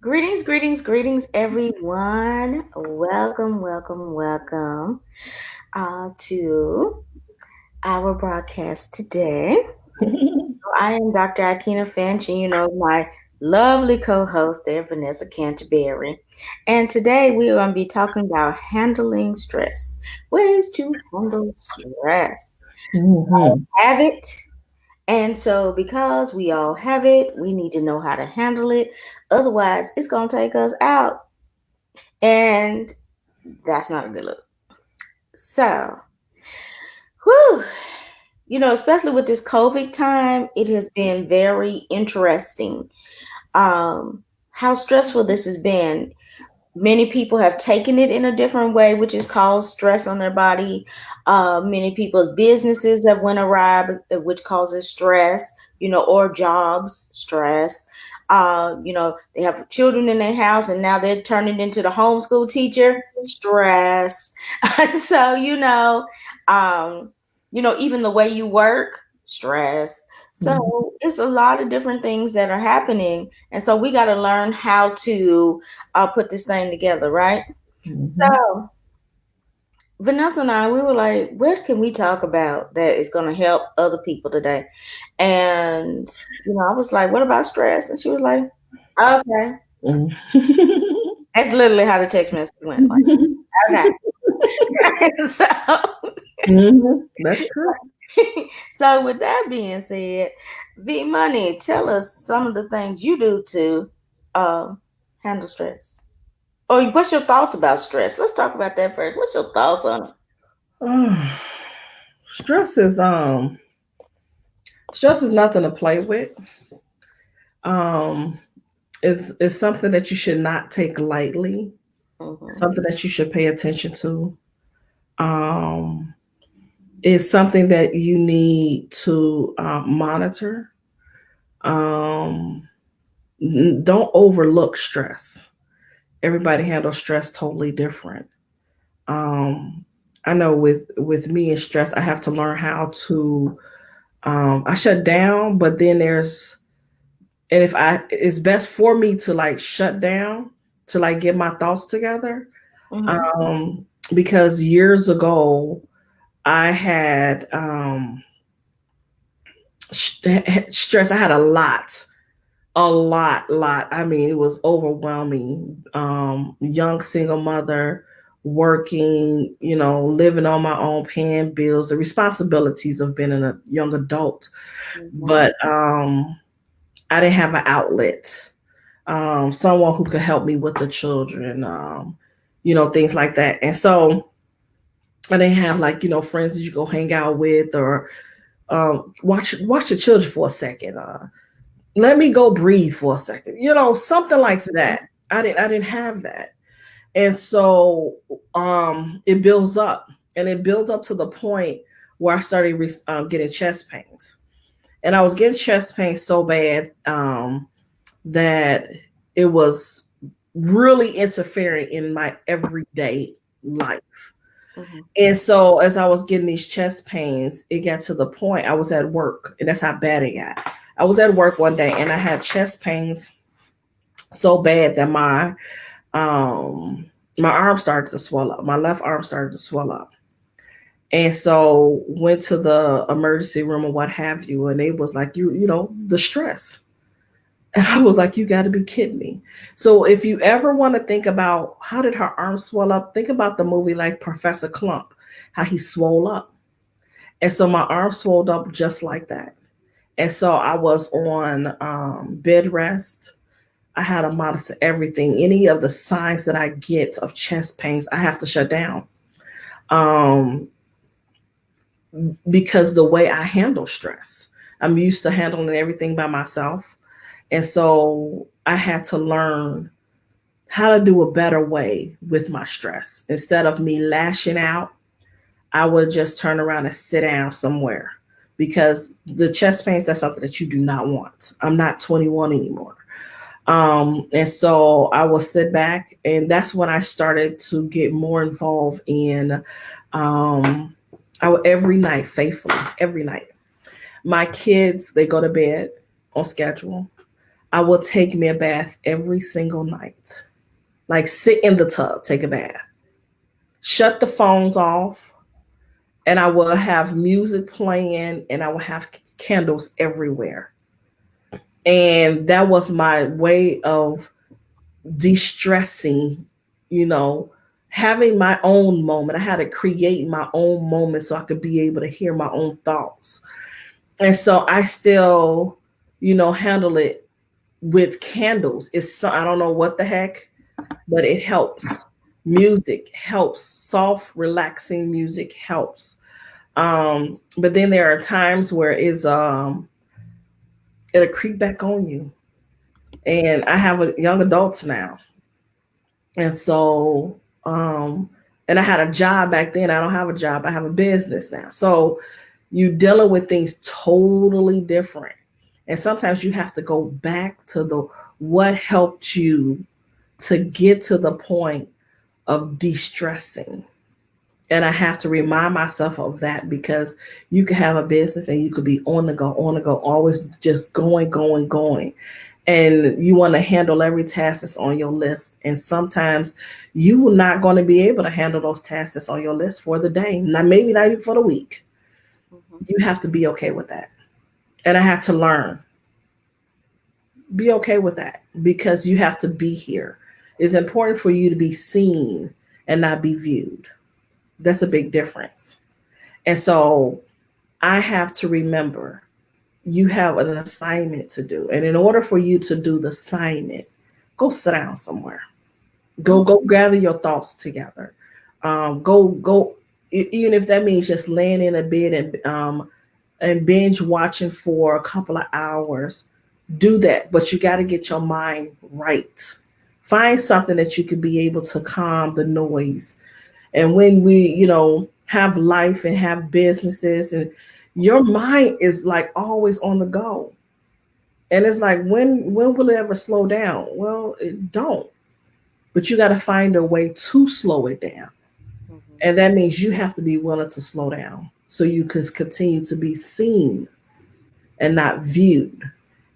Greetings, greetings, greetings, everyone. Welcome to our broadcast today. I am Dr. Akina Finch, and my lovely co-host there, Vanessa Canterbury. And today we are going to be talking about handling stress, ways to handle stress. Mhm. Have it, and so because we all have it, we need to know how to handle it. Otherwise, it's going to take us out. And that's not a good look. So, whew, especially with this COVID time, it has been very interesting how stressful this has been. Many people have taken it in a different way, which is caused stress on their body. Many people's businesses have went awry, which causes stress, or jobs stress. They have children in their house, and now they're turning into the homeschool teacher stress. So, um, even the way you work stress. Mhm. So it's a lot of different things that are happening, and so we got to learn how to put this thing together, right? Mhm. So Vanessa and I, we were like, what can we talk about that is going to help other people today? And I was like, what about stress? And she was like, okay. Mhm. That's literally how the text message went. Like, okay. so, Mhm. That's true. so with that being said, V Money, tell us some of the things you do to handle stress. Or what's your thoughts about stress? Let's talk about that first. What's your thoughts on it? Uh, stress is stress is nothing to play with. Um, is something that you should not take lightly. Mm-hmm. Something that you should pay attention to. Um, is something that you need to monitor. Um, don't overlook stress. Everybody handles stress totally different. um I know with me and stress, I have to learn how to I shut down, but then there's and if I it's best for me to like shut down to like get my thoughts together. Mm-hmm. um because years ago I had stress. I had a lot. I mean, it was overwhelming. Young single mother, working, living on my own, paying bills, the responsibilities of being a young adult. Mm-hmm. But I didn't have an outlet, someone who could help me with the children, things like that. And so I didn't have like, friends that you go hang out with or watch the children for a second. Let me go breathe for a second, something like that. I didn't have that. And so it builds up, and it builds up to the point where I started getting chest pains. And I was getting chest pains so bad that it was really interfering in my everyday life. Mm-hmm. And so as I was getting these chest pains, it got to the point I was at work, and that's how bad it got. I was at work one day and I had chest pains so bad that um my arm started to swell up. My left arm started to swell up. And so went to the emergency room or what have you, and they was like, the stress. And I was like, you got to be kidding me. So if you ever want to think about how did her arm swell up, think about the movie like Professor Clump, how he swole up. And so my arm swelled up just like that. And so I was on bed rest. I had to monitor everything. Any of the signs that I get of chest pains, I have to shut down. Um, because the way I handle stress, I'm used to handling everything by myself. And so I had to learn how to do a better way with my stress. Instead of me lashing out, I would just turn around and sit down somewhere, because the chest pains, that's something that you do not want. I'm not 21 anymore. And so I will sit back, and that's when I started to get more involved in, um, every night, faithfully, every night. My kids, they go to bed on schedule. I will take me a bath every single night. Like sit in the tub, take a bath, shut the phones off, and I will have music playing and I will have candles everywhere. And that was my way of de-stressing, you know, having my own moment. I had to create my own moment so I could be able to hear my own thoughts. And so I still, handle it with candles. I don't know what the heck, but it helps. Music helps. Soft, relaxing music helps. But then there are times where it'll creep back on you. And I have young adults now. And so and I had a job back then. I don't have a job. I have a business now. So you dealing with things totally different. And sometimes you have to go back to the what helped you to get to the point of de-stressing. And I have to remind myself of that because you could have a business and you could be on the go, always just going, going, going. And you want to handle every task that's on your list. And sometimes you are not going to be able to handle those tasks that's on your list for the day. Now, maybe not even for the week. Mm-hmm. You have to be okay with that. And I had to learn. Be okay with that because you have to be here. It's important for you to be seen and not be viewed. That's a big difference. And so I have to remember you have an assignment to do. And in order for you to do the assignment, go sit down somewhere. Go gather your thoughts together. Go even if that means just laying in a bed and binge watching for a couple of hours. Do that, but you got to get your mind right. Find something that you could be able to calm the noise. And when we, have life and have businesses and your mind is like always on the go. And it's like when will it ever slow down? Well, it don't. But you got to find a way to slow it down. Mm-hmm. And that means you have to be willing to slow down so you can continue to be seen and not viewed.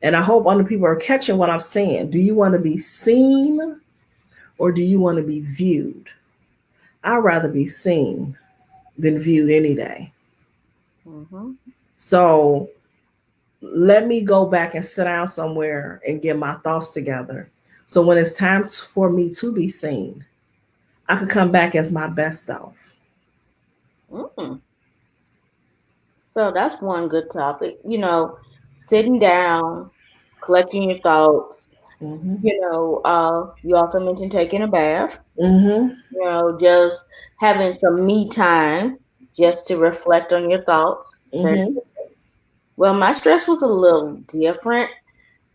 And I hope other people are catching what I'm saying. Do you want to be seen or do you want to be viewed? I'd rather be seen than viewed any day. Mm-hmm. So let me go back and sit down somewhere and get my thoughts together. So when it's time for me to be seen, I can come back as my best self. Mm-hmm. So that's one good topic. Sitting down, collecting your thoughts. Mm-hmm. You also mentioned taking a bath. Mm-hmm. Just having some me time just to reflect on your thoughts. Very Mm-hmm. good. Well, my stress was a little different.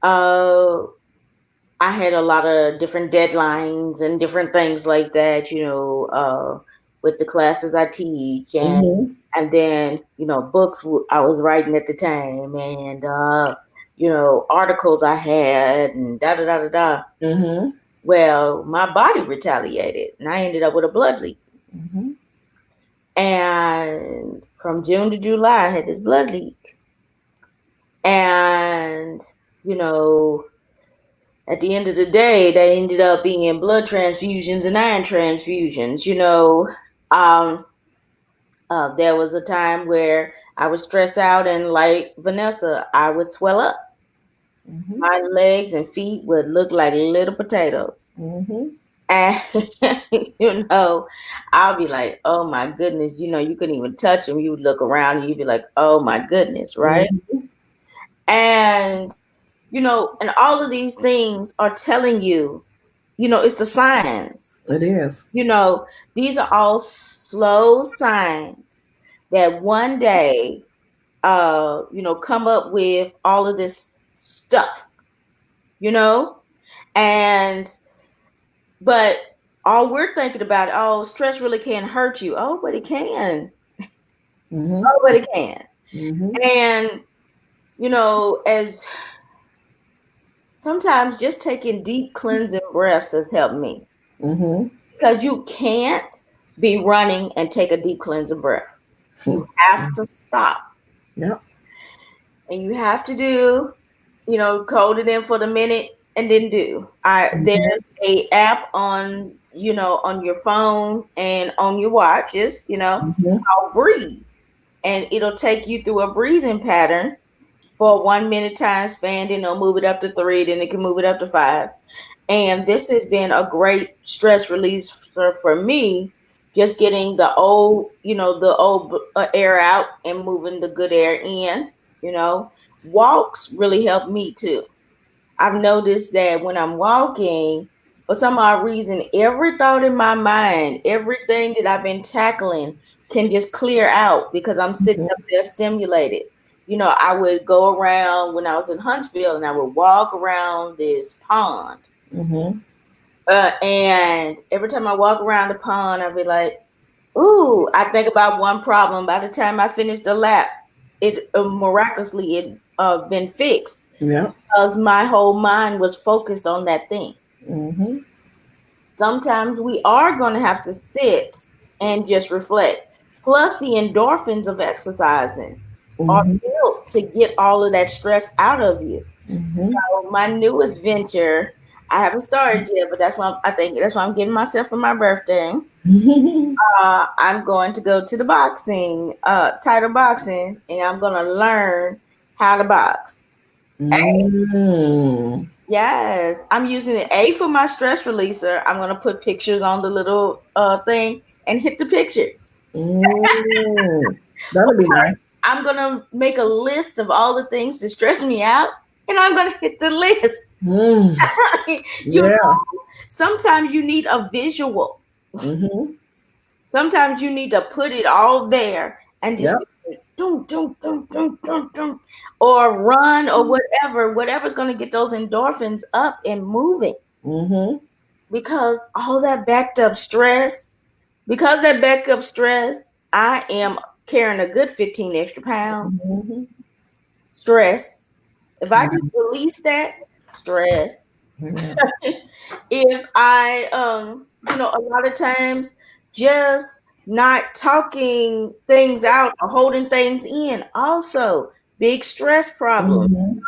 Uh, I had a lot of different deadlines and different things like that, with the classes I teach Mm-hmm. and then, books I was writing at the time and, articles I had and da da da da da. Mm-hmm. Well, my body retaliated and I ended up with a blood leak. Mm-hmm. And from June to July, I had this blood leak. And, you know, at the end of the day, they ended up being in blood transfusions and iron transfusions. Um, there was a time where I was stressed out, and like Vanessa, I would swell up. Mm-hmm. My legs and feet would look like little potatoes. Mm-hmm. And, I'll be like, oh my goodness, you couldn't even touch them. You would look around and you'd be like, oh my goodness, right? Mm-hmm. And, and all of these things are telling you, it's the signs. It is. These are all slow signs that one day, come up with all of this stuff, and, but all we're thinking about, oh, stress really can't hurt you. Oh, but it can. Mm-hmm. Oh, but it can. Mm-hmm. And, as sometimes just taking deep cleansing breaths has helped me Mm-hmm. because you can't be running and take a deep cleansing breath. You have to stop. Yep. And you have to do code it in for the minute and then do. There's a app on, on your phone and on your watches, Mhm. called Breathe. And it'll take you through a breathing pattern for a 1 minute time span, then it'll move it up to 3, then it can move it up to 5. And this has been a great stress release for me, just getting the old air out and moving the good air in. Walks really help me too. I've noticed that when I'm walking, for some odd reason, every thought in my mind, everything that I've been tackling can just clear out because I'm sitting up there stimulated. I would go around when I was in Huntsville and I would walk around this pond. Mhm. And every time I walk around the pond, I'd be like, ooh, I think about one problem. By the time I finish the lap, it miraculously it been fixed Yeah. because my whole mind was focused on that thing. Mhm. Sometimes we are going to have to sit and just reflect. Plus, the endorphins of exercising are Mhm. built to get all of that stress out of you. Mhm. So my newest venture, I haven't started yet, but I think that's why I'm getting myself for my birthday. Mhm. I'm going to go to the boxing, title boxing, and I'm going to learn how to box. Mm. Yes, I'm using it A for my stress releaser. I'm gonna put pictures on the little thing and hit the pictures. Mm. That'll be nice. I'm gonna make a list of all the things that stress me out, and I'm gonna hit the list. Mm. you know, Yeah. sometimes you need a visual. Mhm. Sometimes you need to put it all there and just Yep. doom, doom, doom, doom, doom, doom, or run or whatever's gonna get those endorphins up and moving. Mhm. Because all that backed up stress, I am carrying a good 15 extra pounds. Mhm. Stress. If I just Mhm. release that stress, Yeah. if I, a lot of times just not talking things out or holding things in, also big stress problem. Mhm.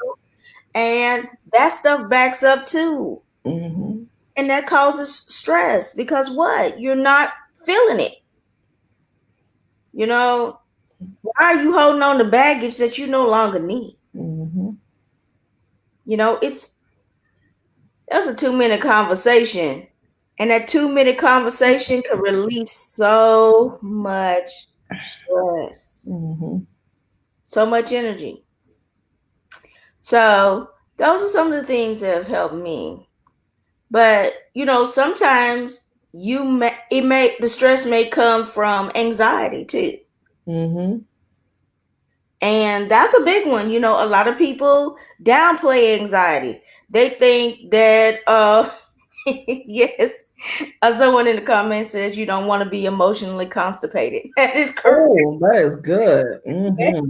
And that stuff backs up too. Mhm. And that causes stress because what? You're not feeling it. You know, why are you holding on to baggage that you no longer need? Mhm. It's that's a 2 minute conversation. And that 2 minute conversation could release so much stress, Mhm. so much energy. So those are some of the things that have helped me. But sometimes the stress may come from anxiety too. Mhm. And that's a big one. A lot of people downplay anxiety. They think that, yes, someone in the comments says you don't want to be emotionally constipated. That is correct. Oh, that is good. Mhm.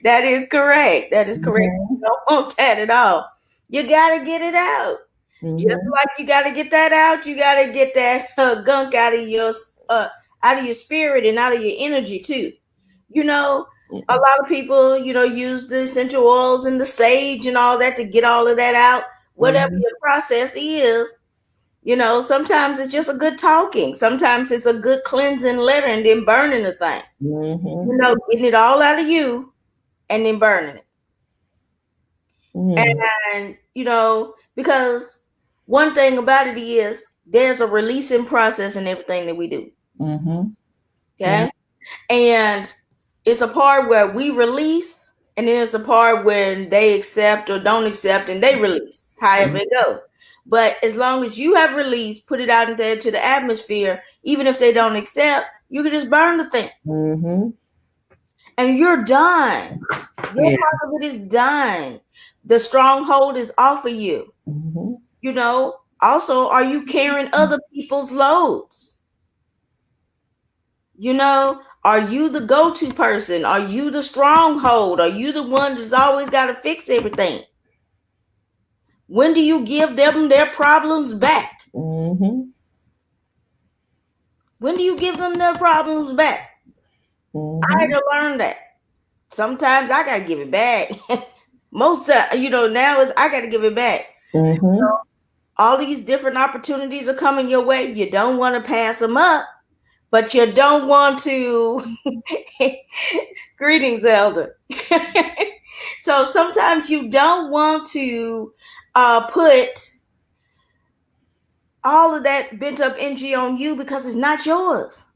That is correct. That is correct. You Mhm. don't want that at all. You got to get it out. Just Mhm. like you got to get that out, you got to get that gunk out of your spirit and out of your energy too. A Mhm. lot of people, use the essential oils and the sage and all that to get all of that out. Whatever Mhm. your process is, sometimes it's just a good talking. Sometimes it's a good cleansing letter and then burning the thing. Mhm. Getting it all out of you and then burning it. Mhm. And, because one thing about it is there's a releasing process in everything that we do. Mhm. Yeah. Okay. And it's a part where we release, and then it's a part when they accept or don't accept and they release, however it goes. But as long as you have released, put it out in there to the atmosphere, even if they don't accept, you can just burn the thing Mhm. and you're done. Your Yeah. part of it is done. The stronghold is off of you. Mhm. Also, are you carrying other people's loads? Are you the go-to person? Are you the stronghold? Are you the one that's always got to fix everything? When do you give them their problems back? Mhm. When do you give them their problems back? I had Mhm. to learn that. Sometimes I got to give it back. Most now is I got to give it back. Mm-hmm. All these different opportunities are coming your way. You don't want to pass them up, but you don't want to. Greetings, Elder. So sometimes you don't want to put all of that bent up energy on you because it's not yours.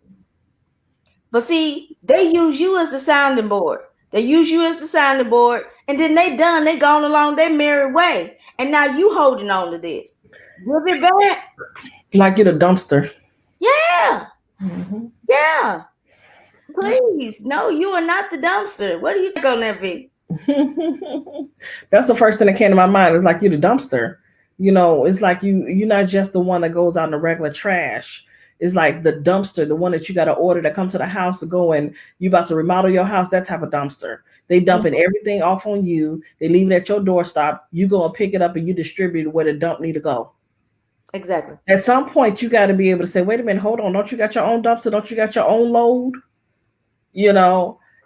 But see, they use you as the sounding board. They use you as the sounding board, and then they done. They gone along their merry way, and now you holding on to this. Give it back. Like you're the dumpster. Yeah, Mm-hmm. yeah. Please, no, you are not the dumpster. What do you think on that, V? That's the first thing that came to my mind. It's like you're the dumpster. It's like you're not just the one that goes out in the regular trash. It's like the dumpster, the one that you got to order to come to the house to go and you about to remodel your house, that type of dumpster. They dumping everything off on you. They leave it at your doorstep. You go and pick it up and you distribute it where the dump need to go. Exactly. At some point, you got to be able to say, wait a minute, hold on. Don't you got your own dumpster? Don't you got your own load?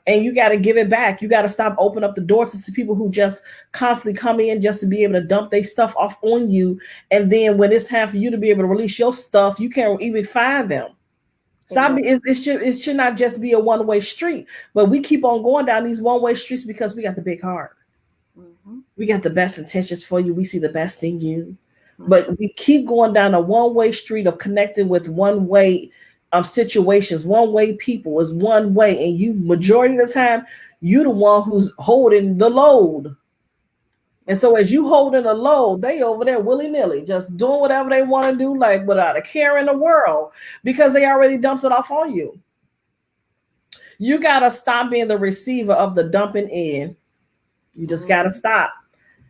And you got to give it back. You got to stop opening up the doors to see people who just constantly come in just to be able to dump their stuff off on you. And then when it's time for you to be able to release your stuff, you can't even find them. Stop. Exactly. It should not just be a one-way street, but we keep on going down these one-way streets because we got the big heart. Mm-hmm. We got the best intentions for you. We see the best in you. Mm-hmm. But we keep going down a one-way street of connecting with one-way situations, one-way people is one way, and you majority of the time you the one who's holding the load. And so as you holding the load, they over there willy-nilly just doing whatever they want to do, like without a care in the world, because they already dumped it off on you. You gotta stop being the receiver of the dumping in. You just gotta stop.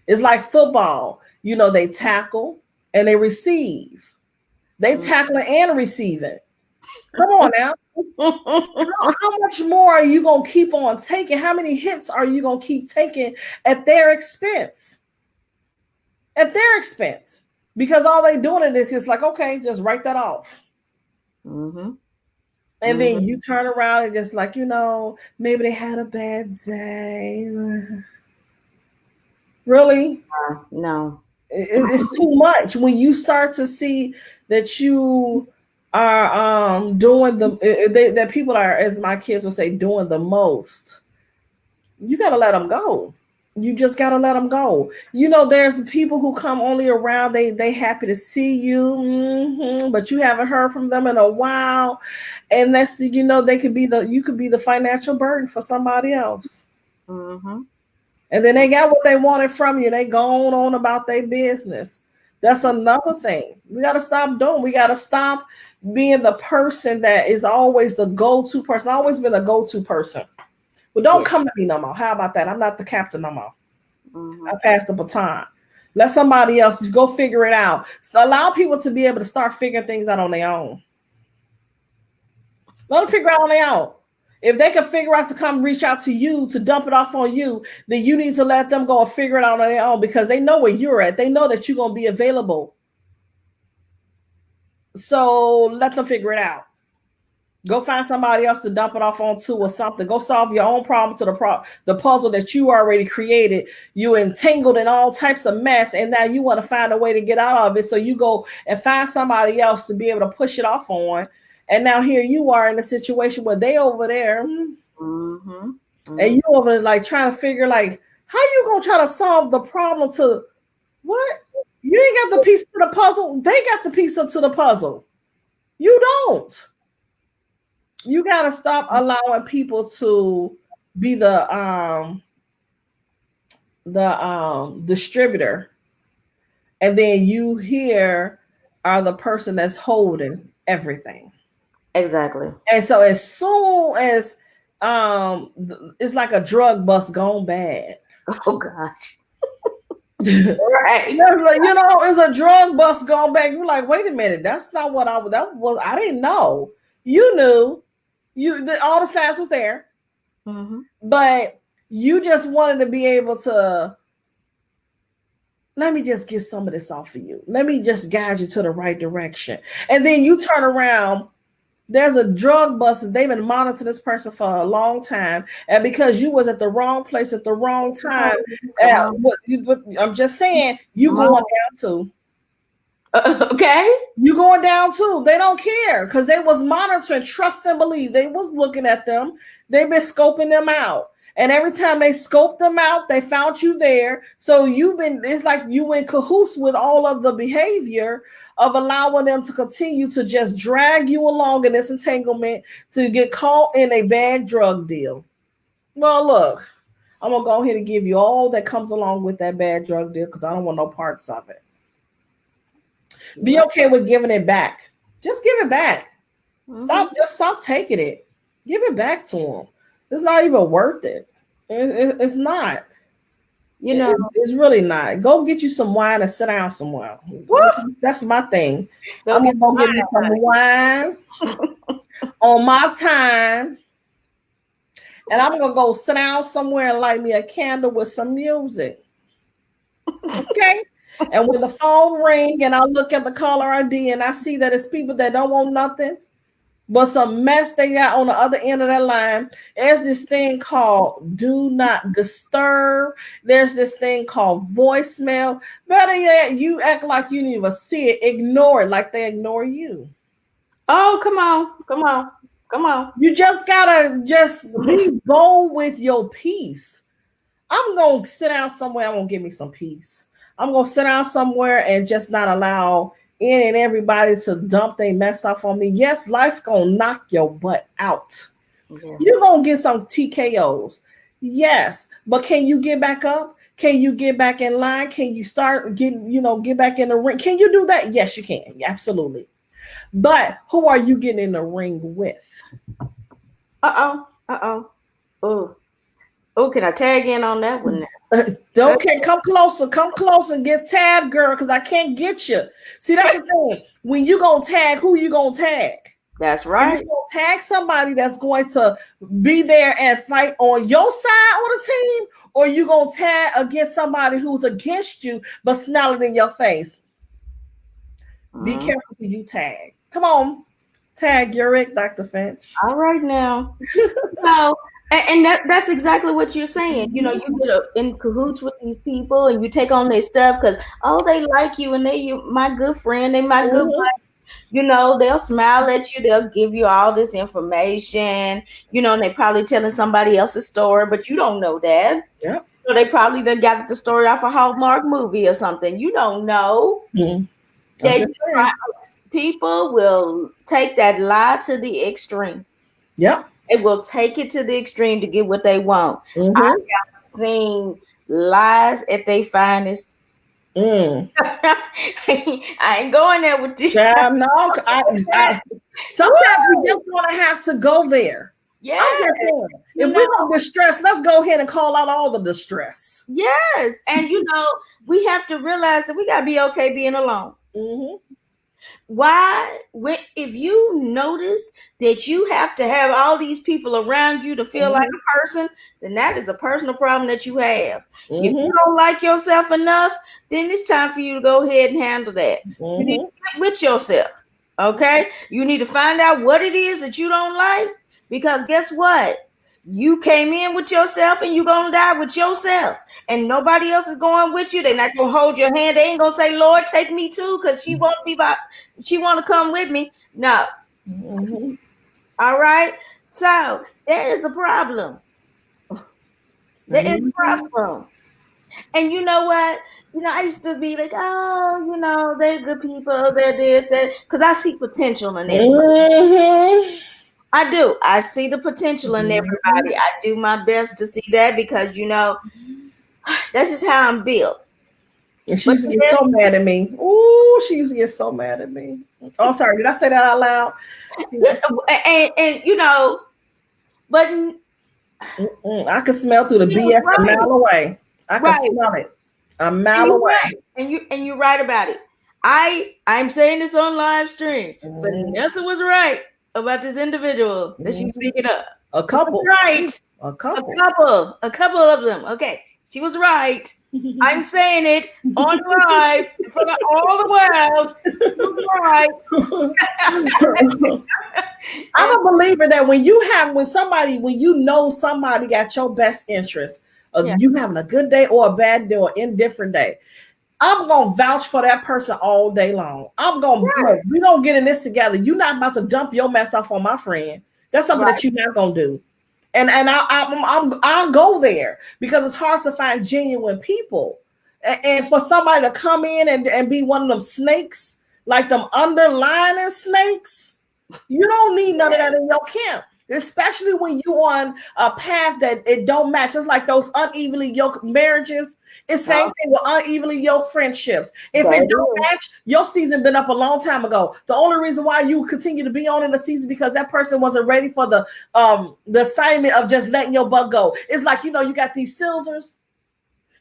It's like football. They tackle and they receive. They tackling and receiving. Come on now. How much more are you going to keep on taking? How many hits are you going to keep taking at their expense? At their expense. Because all they doing it is just like, okay, just write that off. Mm-hmm. And then you turn around and just like, maybe they had a bad day. Really? No. It's too much. When you start to see that you are doing that people are, as my kids will say, doing the most, you got to let them go. You just got to let them go. There's people who come only around, they happy to see you, but you haven't heard from them in a while, and that's they could be you could be the financial burden for somebody else. Mm-hmm. And then they got what they wanted from you. They gone on about their business. That's another thing. We got to stop doing. We got to stop being the person that is always the go-to person. I've always been a go-to person. But don't come to me no more. How about that? I'm not the captain no more. Mm-hmm. I passed the baton. Let somebody else go figure it out. So allow people to be able to start figuring things out on their own. Let them figure out on their own. If they can figure out to come reach out to you to dump it off on you, then you need to let them go and figure it out on their own because they know where you're at. They know that you're going to be available. So let them figure it out. Go find somebody else to dump it off onto or something. Go solve your own problem to the puzzle that you already created. You entangled in all types of mess, and now you want to find a way to get out of it. So you go and find somebody else to be able to push it off on. And now here you are in a situation where they over there, and you over there like trying to figure like how you gonna try to solve the problem to what? You ain't got the piece to the puzzle. They got the piece to the puzzle. You don't. You gotta stop allowing people to be the distributor, and then you here are the person that's holding everything. Exactly. And so as soon as it's like a drug bust gone bad. Oh gosh. Right. It's a drug bust gone back. You're like, wait a minute, that's not what I didn't know. You knew. All the stats was there. Mm-hmm. But you just wanted to be able to let me just get some of this off of you. Let me just guide you to the right direction. And then you turn around There's a drug bust. They've been monitoring this person for a long time, and because you was at the wrong place at the wrong time, Come on. I'm just saying, you Come going on. down too. Okay. You going down too. They don't care because they was monitoring. Trust and believe. They was looking at them. They've been scoping them out. And every time they scoped them out, they found you there. So it's like you in cahoots with all of the behavior of allowing them to continue to just drag you along in this entanglement to get caught in a bad drug deal. Well, look, I'm going to go ahead and give you all that comes along with that bad drug deal because I don't want no parts of it. Be okay with giving it back. Just give it back. Stop taking it. Give it back to them. It's not even worth it. It's not. It's really not. Go get you some wine and sit down somewhere. That's my thing. I'm gonna go get me some wine on my time, and I'm gonna go sit down somewhere and light me a candle with some music. Okay. And when the phone ring and I look at the caller ID and I see that it's people that don't want nothing but some mess they got on the other end of that line, there's this thing called do not disturb. There's this thing called voicemail. Better yet, you act like you didn't even see it. Ignore it like they ignore you. Oh, come on. You just gotta just be bold with your peace. I'm gonna sit down somewhere. I'm gonna give me some peace. I'm gonna sit down somewhere and just not allow any and everybody to dump their mess off on me. Yes, life gonna knock your butt out. Yeah. You're gonna get some TKOs. Yes, but can you get back up? Can you get back in line? Can you start get back in the ring? Can you do that? Yes, you can. Absolutely. But who are you getting in the ring with? Oh, can I tag in on that one? Okay, come closer, get tagged, girl, because I can't get you. See, that's the thing. When you gonna tag, who you gonna tag? That's right. You gonna tag somebody that's going to be there and fight on your side on the team, or you gonna tag against somebody who's against you but smiling in your face? Be careful who you tag. Come on, tag Uric, Dr. Finch. All right now. So. And that's exactly what you're saying. You get in cahoots with these people and you take on their stuff because, they like you and you my good friend, they my good buddy. They'll smile at you. They'll give you all this information, and they probably telling somebody else's story, but you don't know that. Yeah. So they probably done got the story off a Hallmark movie or something. You don't know. People will take that lie to the extreme. Yeah. It will take it to the extreme to get what they want. I have seen lies at their finest. I ain't going there with you. Yeah, no, sometimes we just want to have to go there. Yeah. If we're going to distress, let's go ahead and call out all the distress. Yes. And, we have to realize that we got to be okay being alone. Why? If you notice that you have to have all these people around you to feel like a person, then that is a personal problem that you have. If you don't like yourself enough, then it's time for you to go ahead and handle that. You need to get with yourself. Okay? You need to find out what it is that you don't like, because guess what? You came in with yourself and you're going to die with yourself. And nobody else is going with you. They're not going to hold your hand. They ain't going to say, Lord, take me too, because she want to come with me. No. All right? So there is a problem. There is a problem. And you know what? I used to be like, they're good people. They're this, that. Because I see potential in everybody. I do. I see the potential in everybody. I do my best to see that because, that's just how I'm built. And she used to get so mad at me. Ooh, she used to get so mad at me. Oh, I'm sorry. Did I say that out loud? And but I could smell through the BS a mile away. I can smell it a mile away. And you're right about it. I'm saying this on live stream, but Nessa was right about this individual that she's speaking of. A couple. Right. A couple. A couple of them. Okay. She was right. I'm saying it on live in front of all the world. She was right. And I'm a believer that when you know somebody got your best interest of yeah, you having a good day or a bad day or indifferent day, I'm gonna vouch for that person all day long. I'm gonna yeah, look, we gonna get in this together. You're not about to dump your mess off on my friend. That's something right. that you're not gonna do. And I'll go there because it's hard to find genuine people. And for somebody to come in and be one of them snakes, like them underlining snakes, you don't need none of that in your camp, especially when you on a path that it don't match. It's like those unevenly yoked marriages. It's same Oh, thing with unevenly yoked friendships. If it that don't is. match, your season been up a long time ago. The only reason why you continue to be on in the season because that person wasn't ready for the assignment of just letting your butt go. It's like you got these scissors,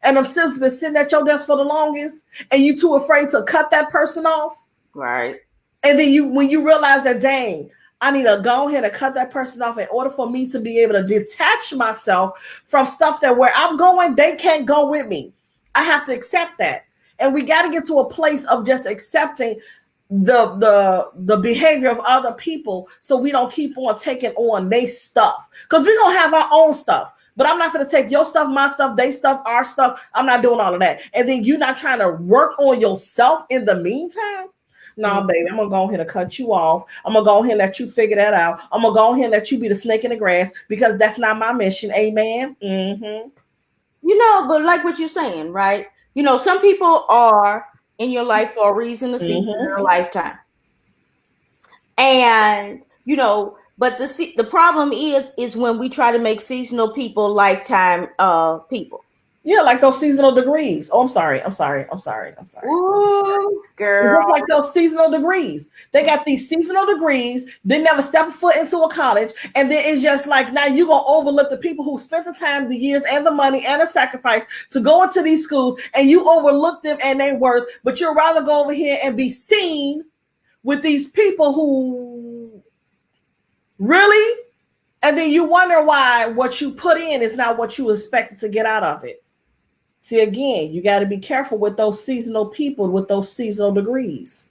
and them scissors been sitting at your desk for the longest, and you too afraid to cut that person off. Right. And then when you realize that, dang, I need to go ahead and cut that person off in order for me to be able to detach myself from stuff that where I'm going, they can't go with me. I have to accept that. And we got to get to a place of just accepting the behavior of other people so we don't keep on taking on their stuff. Because we're gonna have our own stuff. But I'm not gonna take your stuff, my stuff, they stuff, our stuff. I'm not doing all of that. And then you're not trying to work on yourself in the meantime. No, Mm. baby, I'm gonna go ahead and cut you off. I'm gonna go ahead and let you figure that out. I'm gonna go ahead and let you be the snake in the grass because that's not my mission. Amen. Mm-hmm. But like what you're saying, right? Some people are in your life for a reason, a season, Mm-hmm. and a lifetime. And but the problem is when we try to make seasonal people lifetime people. Yeah, like those seasonal degrees. Oh, I'm sorry. Ooh, It's just girl. like those seasonal degrees. They got these seasonal degrees. They never step a foot into a college. And then it's just like now you're going to overlook the people who spent the time, the years, and the money and the sacrifice to go into these schools. And you overlook them and their worth. But you'd rather go over here and be seen with these people who really. And then you wonder why what you put in is not what you expected to get out of it. See, again, you got to be careful with those seasonal people with those seasonal degrees.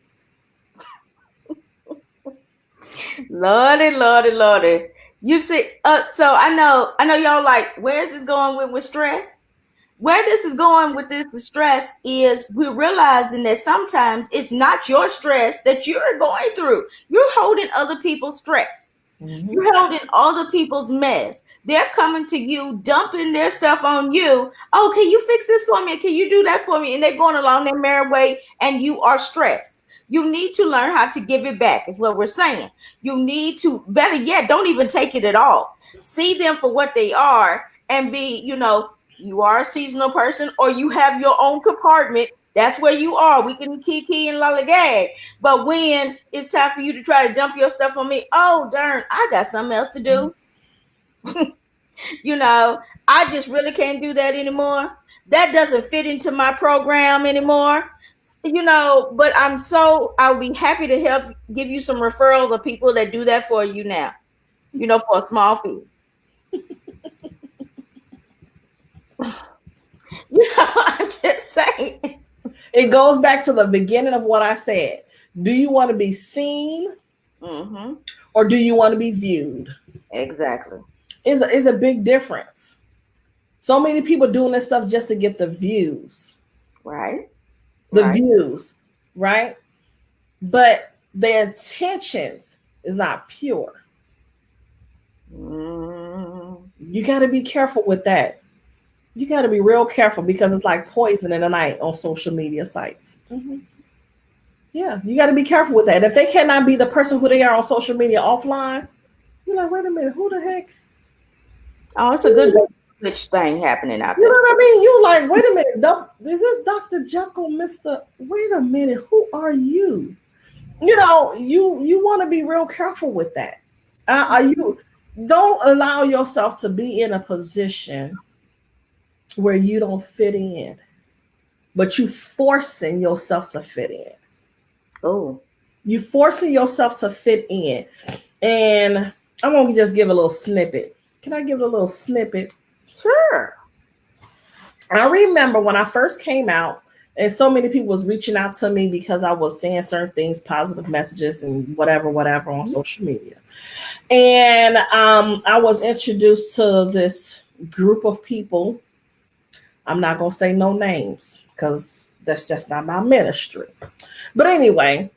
Lordy, Lordy, Lordy. You see, so I know y'all like, where's this going with stress? Where this is going with this stress is we're realizing that sometimes it's not your stress that you're going through. You're holding other people's stress. Mm-hmm. You're holding other people's mess. They're coming to you, dumping their stuff on you. Oh, can you fix this for me? Can you do that for me? And they're going along their merry way, and you are stressed. You need to learn how to give it back, is what we're saying. You need to, better yet, don't even take it at all. See them for what they are and be, you are a seasonal person or you have your own compartment. That's where you are. We can kiki and lollygag. But when it's time for you to try to dump your stuff on me, oh, darn, I got something else to do. I just really can't do that anymore. That doesn't fit into my program anymore. But I'll be happy to help give you some referrals of people that do that for you now, for a small fee. I'm just saying. It goes back to the beginning of what I said. Do you want to be seen Mm-hmm. or do you want to be viewed? Exactly. Is a big difference. So many people doing this stuff just to get the views. Right. The Right. views, right? But their intentions is not pure. You got to be careful with that. You got to be real careful because it's like poison in the night on social media sites. Mm-hmm. Yeah, you got to be careful with that. If they cannot be the person who they are on social media offline, you're like, wait a minute, who the heck? Oh, it's a good switch thing happening out You there. know what I mean? You like, wait a minute, is this Dr. Jekyll, Mr. Wait a minute, who are you? You want to be real careful with that. You don't allow yourself to be in a position where you don't fit in, but you forcing yourself to fit in. Oh, You forcing yourself to fit in. And I'm going to just give a little snippet. Can I give it a little snippet? sure. I remember when I first came out, and so many people was reaching out to me because I was saying certain things, positive messages, and whatever on social media. And I was introduced to this group of people. I'm not gonna say no names because that's just not my ministry. But anyway,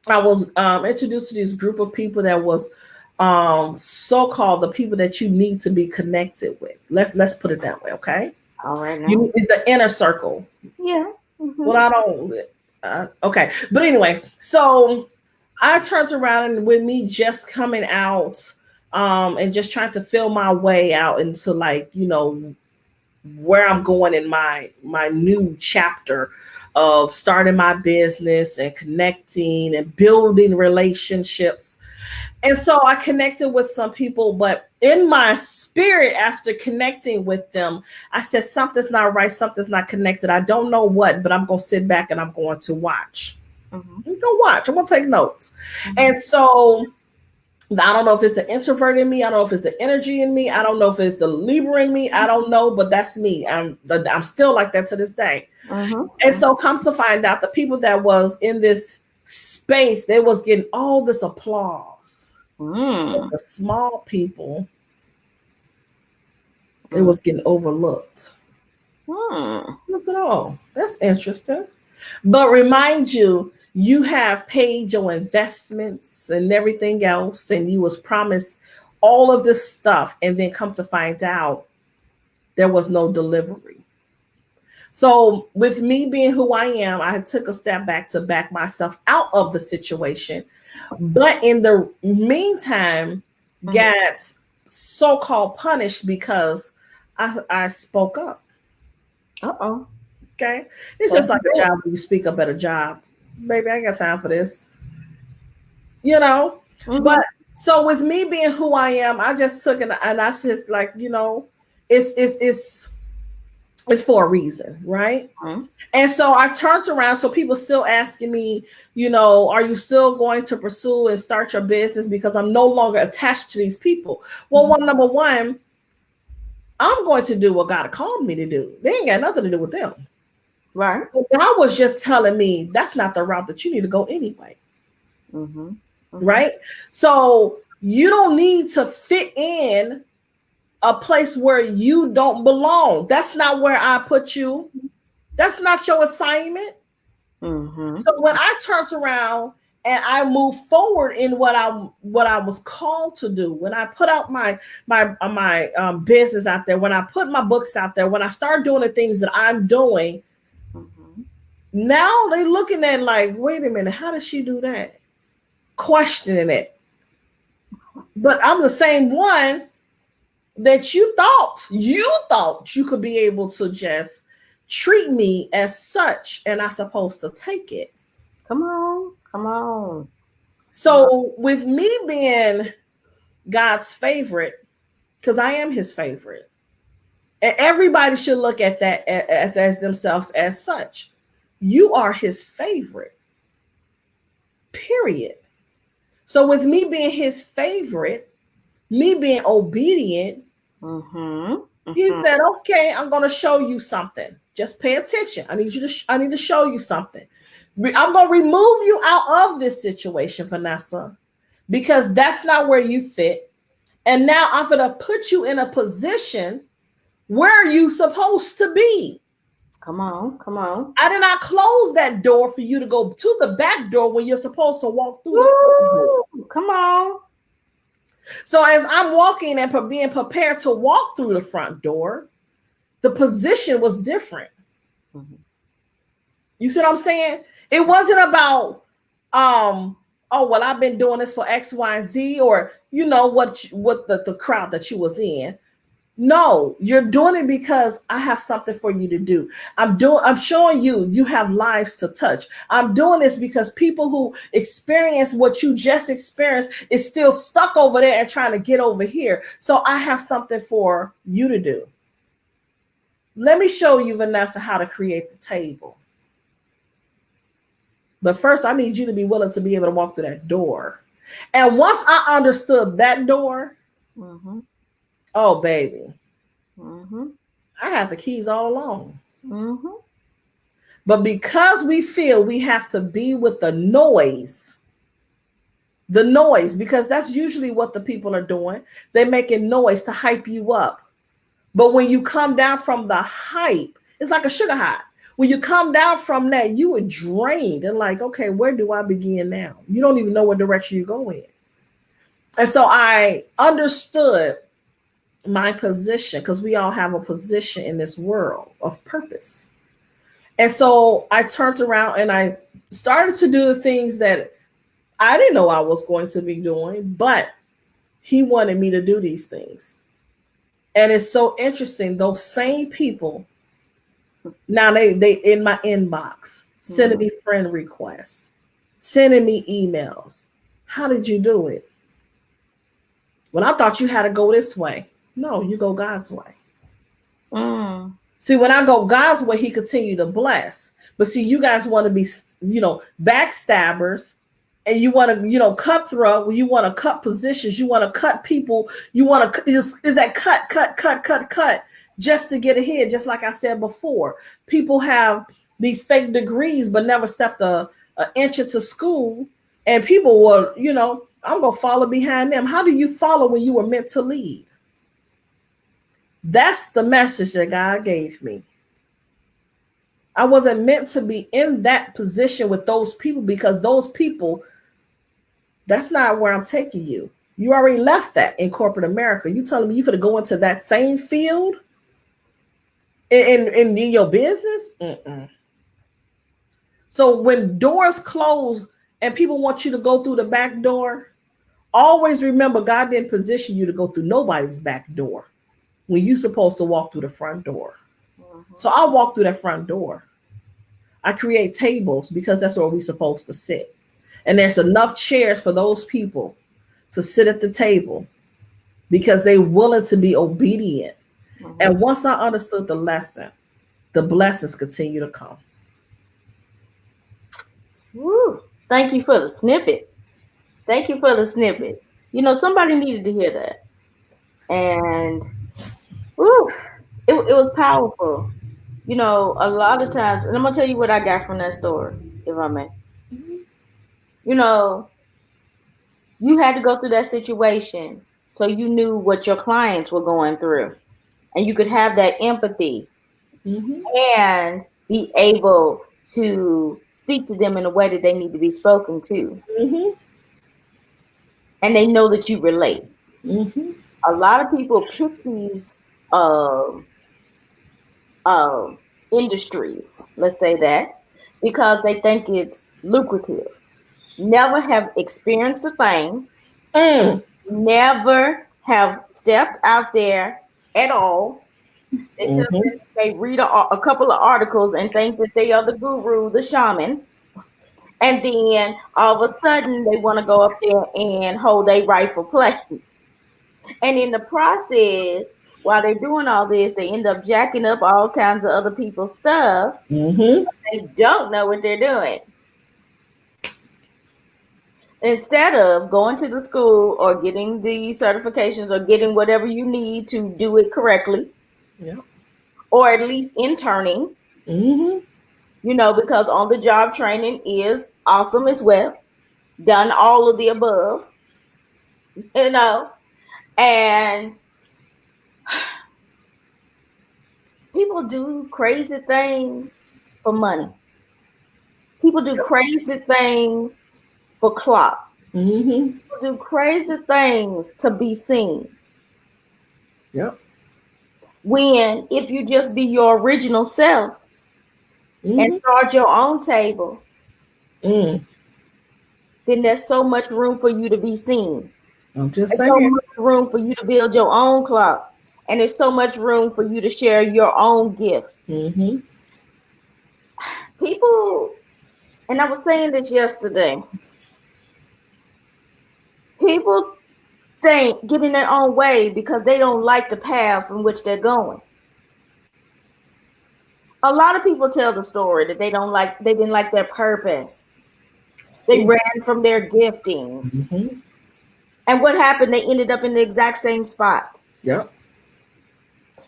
I was introduced to this group of people that was so-called the people that you need to be connected with. Let's put it that way, okay? All right now. You the inner circle. Yeah. Mm-hmm. Well, I don't. Okay, but anyway, so I turned around and with me just coming out, and just trying to feel my way out into like where I'm going in my new chapter of starting my business and connecting and building relationships. And so I connected with some people, but in my spirit, after connecting with them, I said, something's not right, something's not connected. I don't know what, but I'm going to sit back and I'm going to watch. Mm-hmm. I'm going to watch. I'm going to take notes. Mm-hmm. And so I don't know if it's the introvert in me. I don't know if it's the energy in me. I don't know if it's the Libra in me. I don't know, but that's me. I'm still like that to this day. Mm-hmm. And so come to find out, the people that was in this space, they was getting all this applause. The small people, it was getting overlooked. I said, oh, that's interesting. But remind you, you have paid your investments and everything else, and you was promised all of this stuff, and then come to find out there was no delivery. So with me being who I am, I took a step back to back myself out of the situation. But in the meantime, got so-called punished because I spoke up. Uh-oh. Okay. It's just like a job when you speak up at a job. Baby, I ain't got time for this. But so with me being who I am, I just took it and I just like, it's for a reason, right? And so I turned around. So people still asking me, are you still going to pursue and start your business? Because I'm no longer attached to these people. Well, number one, I'm going to do what God called me to do. They ain't got nothing to do with them. Right. God was just telling me that's not the route that you need to go anyway. Right? So you don't need to fit in a place where you don't belong. That's not where I put you. That's not your assignment. So when I turned around and I moved forward in what I was called to do, when I put out my business out there, when I put my books out there, when I start doing the things that I'm doing, now they looking at like, wait a minute, how did she do that? Questioning it. But I'm the same one that you thought you could be able to just treat me as such, and I'm supposed to take it. Come on. So with me being God's favorite, because I am his favorite, and everybody should look at that as themselves as such. You are his favorite. Period. So with me being his favorite, me being obedient, he said, okay, I'm going to show you something. Just pay attention. I need to show you something. I'm going to remove you out of this situation, Vanessa, because that's not where you fit. And now I'm going to put you in a position where you're supposed to be. Come on. I did not close that door for you to go to the back door when you're supposed to walk through the door. Come on. So as I'm walking and being prepared to walk through the front door, the position was different. You see what I'm saying? It wasn't about, oh, well, I've been doing this for X, Y, and Z, or what the crowd that you was in. No, you're doing it because I have something for you to do. I'm showing you have lives to touch. I'm doing this because people who experience what you just experienced is still stuck over there and trying to get over here. So I have something for you to do. Let me show you, Vanessa, how to create the table. But first, I need you to be willing to be able to walk through that door. And once I understood that door, oh, baby. I had the keys all along. Mm-hmm. But because we feel we have to be with the noise, because that's usually what the people are doing. They're making noise to hype you up. But when you come down from the hype, it's like a sugar high. When you come down from that, you are drained and like, okay, where do I begin now? You don't even know what direction you go in. And so I understood my position, because we all have a position in this world of purpose. And so I turned around and I started to do the things that I didn't know I was going to be doing, but he wanted me to do these things. And it's so interesting. Those same people, now they in my inbox, sending me friend requests, sending me emails. How did you do it? Well, I thought you had to go this way. No, you go God's way. Mm. See, when I go God's way, he continue to bless. But see, you guys want to be, backstabbers, and you want to, cutthroat. You want to cut positions. You want to cut people. You want to is that cut, just to get ahead. Just like I said before, people have these fake degrees, but never stepped an inch into school, and people will, I'm gonna follow behind them. How do you follow when you were meant to lead? That's the message that God gave me. I wasn't meant to be in that position with those people, because those people, that's not where I'm taking you. You already left that in corporate America. You telling me you could go into that same field in your business? Mm-mm. So when doors close and people want you to go through the back door, always remember God didn't position you to go through nobody's back door when you're supposed to walk through the front door. Mm-hmm. So I walk through that front door. I create tables because that's where we're supposed to sit. And there's enough chairs for those people to sit at the table because they're willing to be obedient. Mm-hmm. And once I understood the lesson, the blessings continue to come. Woo. Thank you for the snippet. Thank you for the snippet. Somebody needed to hear that. And woo, it was powerful. A lot of times, and I'm going to tell you what I got from that story, if I may. Mm-hmm. You had to go through that situation so you knew what your clients were going through. And you could have that empathy, mm-hmm. and be able to speak to them in a way that they need to be spoken to. Mm-hmm. And they know that you relate. Mm-hmm. A lot of people pick these industries, let's say that, because they think it's lucrative. Never have experienced a thing. Never have stepped out there at all. They mm-hmm. They read a couple of articles and think that they are the guru, the shaman. And then all of a sudden they want to go up there and hold a rightful place. And in the process, while they're doing all this, they end up jacking up all kinds of other people's stuff. Mm-hmm. They don't know what they're doing. Instead of going to the school or getting the certifications or getting whatever you need to do it correctly, yeah, or at least interning, mm-hmm. Because on the job training is awesome as well. Done all of the above, and people do crazy things for money. People do crazy things for clout. Mm-hmm. People do crazy things to be seen. Yep. When if you just be your original self, mm-hmm. and start your own table, then there's so much room for you to be seen. I'm just there's saying. So much room for you to build your own clout. And there's so much room for you to share your own gifts. Mm-hmm. People, and I was saying this yesterday, people think get in their own way because they don't like the path in which they're going. A lot of people tell the story that they didn't like their purpose. They ran from their giftings. Mm-hmm. And what happened? They ended up in the exact same spot. Yep.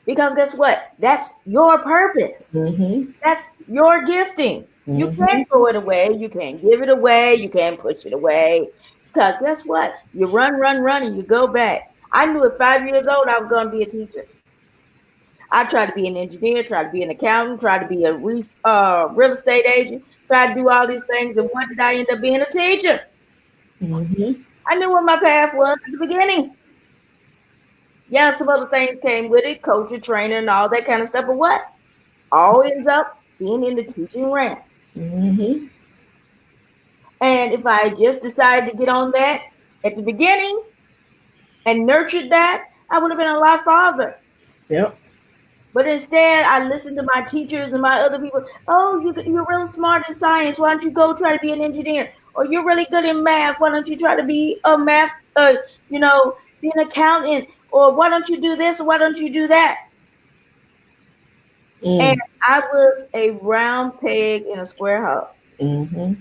Because guess what? That's your purpose. Mm-hmm. That's your gifting. You Mm-hmm. can't throw it away. You can't give it away. You can't push it away. Because guess what? You run, and you go back. I knew at 5 years old I was going to be a teacher. I tried to be an engineer, tried to be an accountant, tried to be a real estate agent, tried to do all these things. And what did I end up being? A teacher. Mm-hmm. I knew what my path was at the beginning. Yeah, some other things came with it, coaching, trainer, and all that kind of stuff. But what? All ends up being in the teaching realm. Mm-hmm. And if I just decided to get on that at the beginning and nurtured that, I would have been a lot farther. Yep. But instead, I listened to my teachers and my other people. Oh, you're really smart in science. Why don't you go try to be an engineer? Or you're really good in math. Why don't you try to be a math, be an accountant? Or why don't you do this? Or why don't you do that? And Mm. I was a round peg in a square hole. Mm-hmm.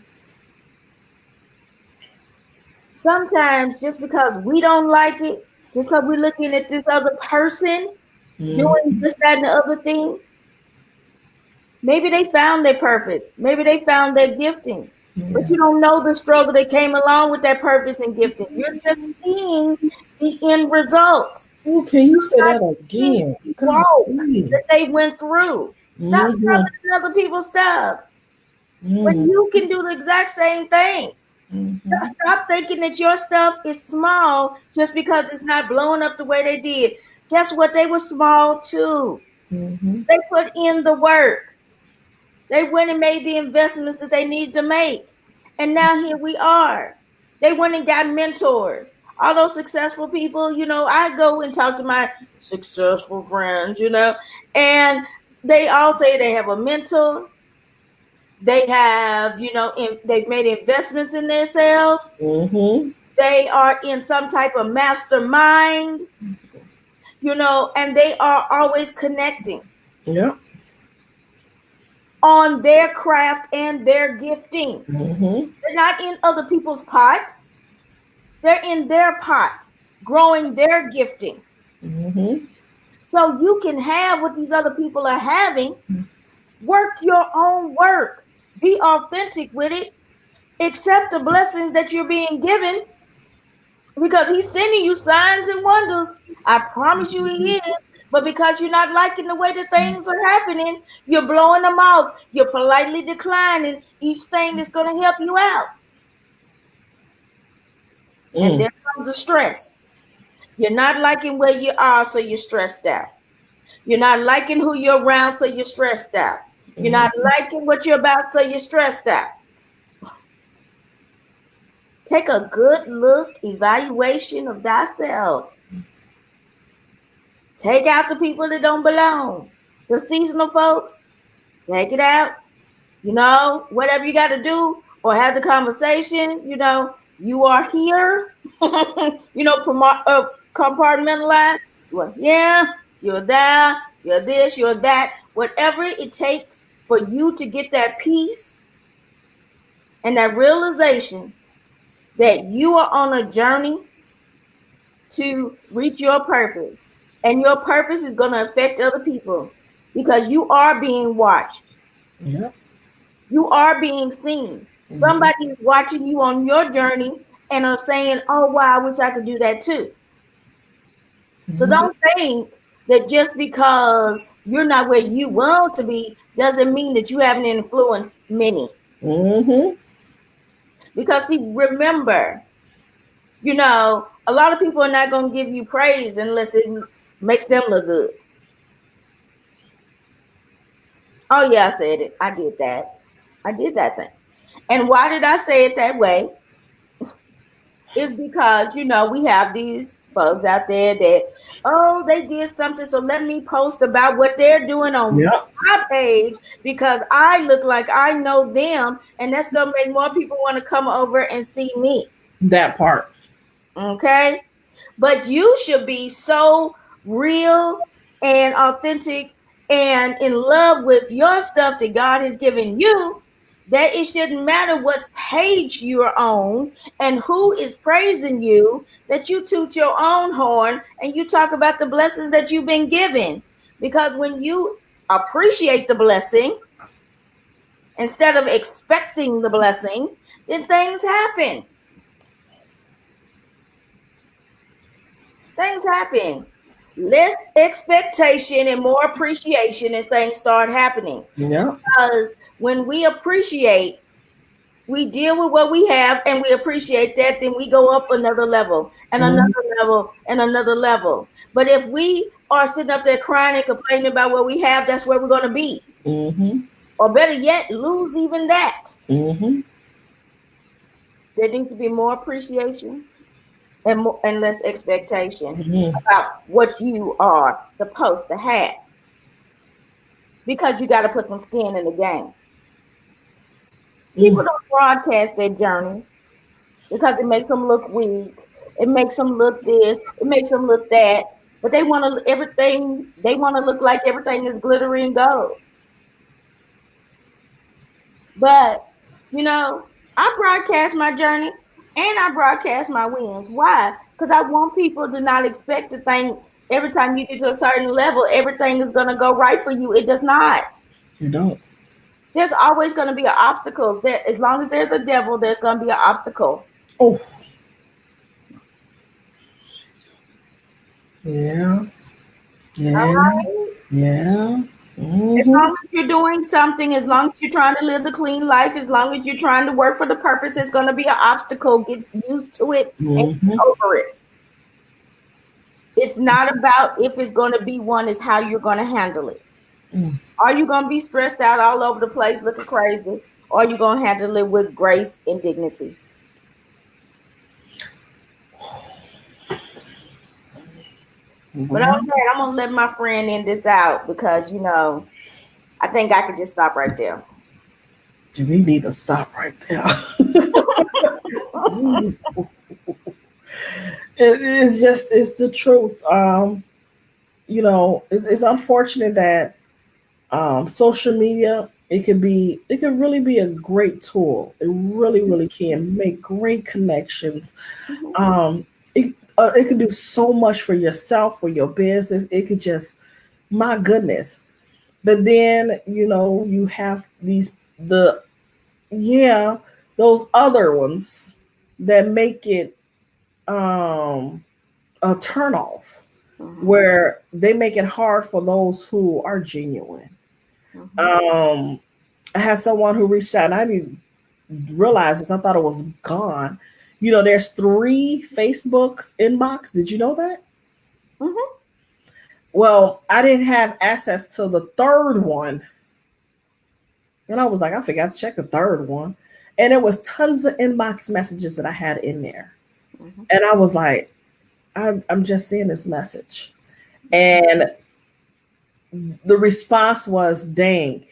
Sometimes just because we don't like it, just because we're looking at this other person doing Mm-hmm. this, that, and the other thing, maybe they found their purpose. Maybe they found their gifting. But Yeah. you don't know the struggle that came along with that purpose and gifting. You're just seeing the end result. Oh, can you say Not that seeing again? the God. walk that they went through. Stop Mm-hmm. covering other people's stuff when Mm-hmm. you can do the exact same thing. Mm-hmm. Stop thinking that your stuff is small just because it's not blowing up the way they did. Guess what? They were small too. Mm-hmm. They put in the work. They went and made the investments that they needed to make. And now here we are. They went and got mentors. All those successful people, I go and talk to my successful friends, and they all say they have a mentor. They have, they've made investments in themselves. Mm-hmm. They are in some type of mastermind, and they are always connecting Yep. on their craft and their gifting. Mm-hmm. They're not in other people's pots. They're in their pot, growing their gifting. Mm-hmm. So you can have what these other people are having. Work your own work. Be authentic with it. Accept the blessings that you're being given because he's sending you signs and wonders. I promise you he is. But because you're not liking the way that things are happening, you're blowing them off. You're politely declining each thing that's going to help you out. And Mm. there comes the stress. You're not liking where you are, so you're stressed out. You're not liking who you're around, so you're stressed out. You're not liking what you're about, so you're stressed out. Take a good look, evaluation of thyself. Take out the people that don't belong. The seasonal folks, take it out. Whatever you got to do or have the conversation, you are here. Compartmentalize. You are here, you're there, you're this, you're that. Whatever it takes for you to get that peace and that realization that you are on a journey to reach your purpose. And your purpose is going to affect other people because you are being watched. Yep. You are being seen. Mm-hmm. Somebody is watching you on your journey and are saying, oh, wow, I wish I could do that too. Mm-hmm. So don't think that just because you're not where you want to be doesn't mean that you haven't influenced many. Mm-hmm. Because see, remember, a lot of people are not going to give you praise unless it makes them look good. Oh, yeah, I said it. I did that. I did that thing. And why did I say it that way? It's because, we have these folks out there that, oh, they did something, so let me post about what they're doing on my page because I look like I know them, and that's going to make more people want to come over and see me. That part. Okay? But you should be so real and authentic and in love with your stuff that God has given you that it shouldn't matter what page you're on and who is praising you, that you toot your own horn and you talk about the blessings that you've been given. Because when you appreciate the blessing instead of expecting the blessing, then things happen. Things happen. Less expectation and more appreciation, and things start happening. Yeah. Because when we appreciate, we deal with what we have and we appreciate that, then we go up another level and another level and another level. But if we are sitting up there crying and complaining about what we have, that's where we're going to be. Mm-hmm. Or better yet, lose even that. Mm-hmm. There needs to be more appreciation and less expectation Mm-hmm. about what you are supposed to have, because you got to put some skin in the game. People don't broadcast their journeys because it makes them look weak. It makes them look this. It makes them look that. But they want to everything. They want to look like everything is glittery and gold. But I broadcast my journey and I broadcast my wins. Why? Because I want people to not expect to think every time you get to a certain level, everything is going to go right for you. It does not. You don't. There's always going to be an obstacle. As long as there's a devil, there's going to be an obstacle. Oh. Yeah. Yeah. All right. Yeah. As Mm-hmm. long as you're doing something, as long as you're trying to live the clean life, as long as you're trying to work for the purpose, it's going to be an obstacle. Get used to it and Mm-hmm. get over it. It's not about if it's going to be one, it's how you're going to handle it. Mm. Are you going to be stressed out all over the place looking crazy? Or are you going to handle it with grace and dignity? But Well, okay, I'm going to let my friend end this out because, I think I could just stop right there. we need to stop right there. It's the truth. It's unfortunate that social media, it can really be a great tool. It really, really can make great connections. Mhm. It can do so much for yourself, for your business. It could just, my goodness. But then, you have the, yeah, those other ones that make it a turnoff, Mhm. where they make it hard for those who are genuine. Mhm. Um, I had someone who reached out, and I didn't realize this. I thought it was gone. There's 3 Facebooks inbox. Did you know that? Mhm. Well, I didn't have access to the third one, and I was like, I forgot to check the third one, and there was tons of inbox messages that I had in there, Mhm. and I was like, I'm just seeing this message, and the response was, dang,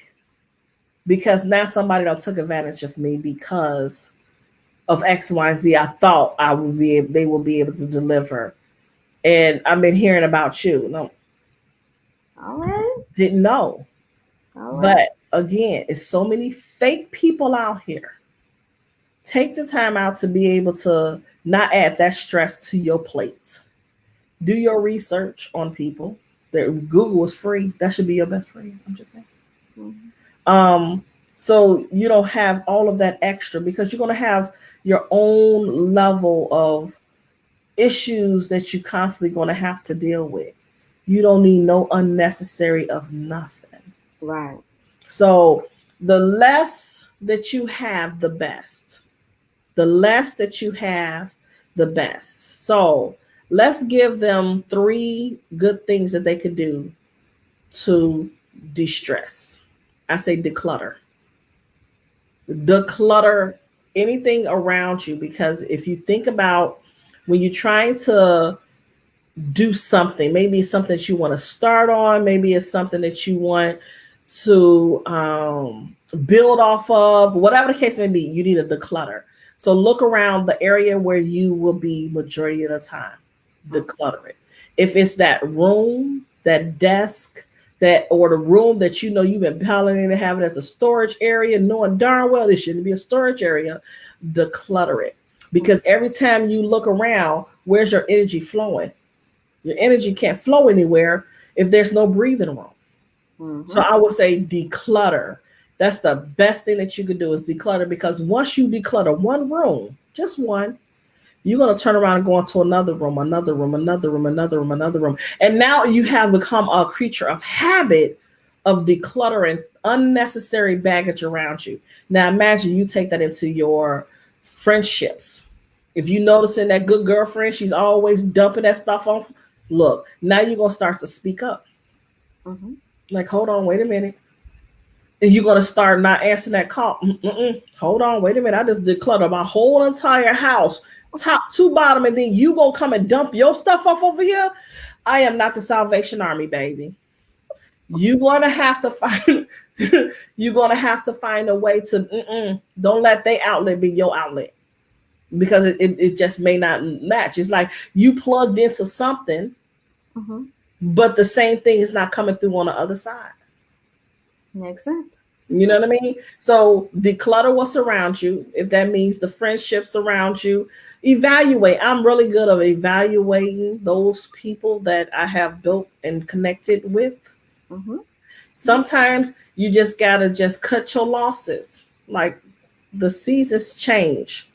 because now somebody else took advantage of me because of X, Y, Z. I thought they will be able to deliver, and I've been hearing about you. No, All right. didn't know. All right. But again, it's so many fake people out here. Take the time out to be able to not add that stress to your plate. Do your research on people. Google is free. That should be your best friend. I'm just saying. Mhm. Um, so you don't have all of that extra, because you're going to have your own level of issues that you constantly going to have to deal with. You don't need no unnecessary of nothing. Right. So the less that you have, the best. The less that you have, the best. So let's give them 3 good things that they could do to de-stress. I say declutter. Declutter anything around you, because if you think about when you're trying to do something, maybe it's something that you want to start on, maybe it's something that you want to build off of, whatever the case may be, you need to declutter. So look around the area where you will be majority of the time. Declutter it. If it's that room, that desk, that, or the room that you've been piling in and having as a storage area, knowing darn well this shouldn't be a storage area, declutter it. Because every time you look around, where's your energy flowing? Your energy can't flow anywhere if there's no breathing room. So Mm-hmm. I would say declutter. That's the best thing that you could do is declutter, because once you declutter one room, just one, you're going to turn around and go into another room, another room, another room, another room, another room. And now you have become a creature of habit of decluttering unnecessary baggage around you. Now imagine you take that into your friendships. If you noticing that good girlfriend, she's always dumping that stuff on. Look, now you're going to start to speak up. Mm-hmm. Like, hold on, wait a minute. And you're going to start not answering that call. Mm-mm. Hold on, wait a minute. I just decluttered my whole entire house, top to bottom, and then you going to come and dump your stuff off over here? I am not the Salvation Army, baby. You're going to have to find you're going to have to find a way to don't let their outlet be your outlet, because it just may not match. It's like you plugged into something, Mm-hmm. but the same thing is not coming through on the other side. Makes sense. You know what I mean? So declutter what's around you. If that means the friendships around you, evaluate. I'm really good at evaluating those people that I have built and connected with. Mm-hmm. Sometimes you just gotta just cut your losses. Like, the seasons change.